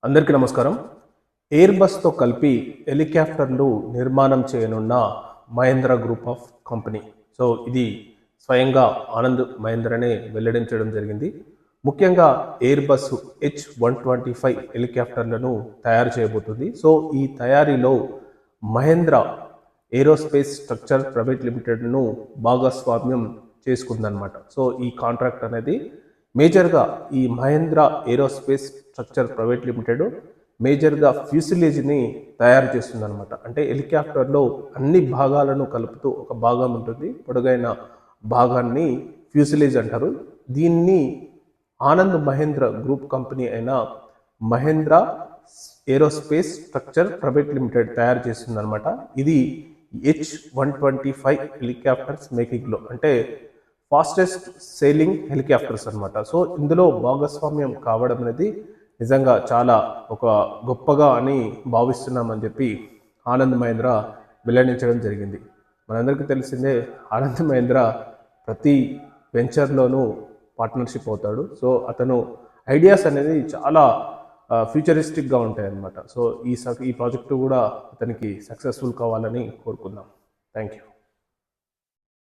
అందరికీ నమస్కారం. ఎయిర్ బస్తో కలిపి హెలికాప్టర్లు నిర్మాణం చేయనున్న Mahindra group of company. So ఇది స్వయంగా ఆనంద్ మహేంద్రనే వెల్లడించడం జరిగింది. ముఖ్యంగా ఎయిర్ బస్ H125 హెలికాప్టర్లను తయారు చేయబోతుంది. సో ఈ తయారీలో మహేంద్ర ఏరోస్పేస్ స్ట్రక్చర్ ప్రైవేట్ లిమిటెడ్ను భాగస్వామ్యం చేసుకుందనమాట. సో ఈ కాంట్రాక్ట్ అనేది మేజర్గా ఈ Mahindra aerospace structure private limited మేజర్గా ఫ్యూసిలేజ్ని తయారు చేస్తుందన్నమాట. అంటే హెలికాప్టర్లో అన్ని భాగాలను కలుపుతూ ఒక భాగం ఉంటుంది, పొడుగైన భాగాన్ని ఫ్యూసిలేజ్ అంటారు. దీన్ని ఆనంద్ మహేంద్ర గ్రూప్ కంపెనీ అయిన Mahindra aerospace structure private limited తయారు చేస్తుందన్నమాట. ఇది H125 హెలికాప్టర్స్ మేకింగ్లో అంటే ఫాస్టెస్ట్ సేలింగ్ హెలికాప్టర్స్ అనమాట. సో ఇందులో భాగస్వామ్యం కావడం అనేది నిజంగా చాలా ఒక గొప్పగా అని భావిస్తున్నామని చెప్పి ఆనంద్ మహేంద్ర వెల్లడించడం జరిగింది. మనందరికీ తెలిసిందే, ఆనంద్ మహేంద్ర ప్రతి వెంచర్లోనూ పార్ట్నర్షిప్ అవుతాడు. సో అతను ఐడియాస్ అనేది చాలా ఫ్యూచరిస్టిక్గా ఉంటాయి అన్నమాట. సో ఈ ప్రాజెక్టు కూడా అతనికి సక్సెస్ఫుల్ కావాలని కోరుకుందాం. Thank you.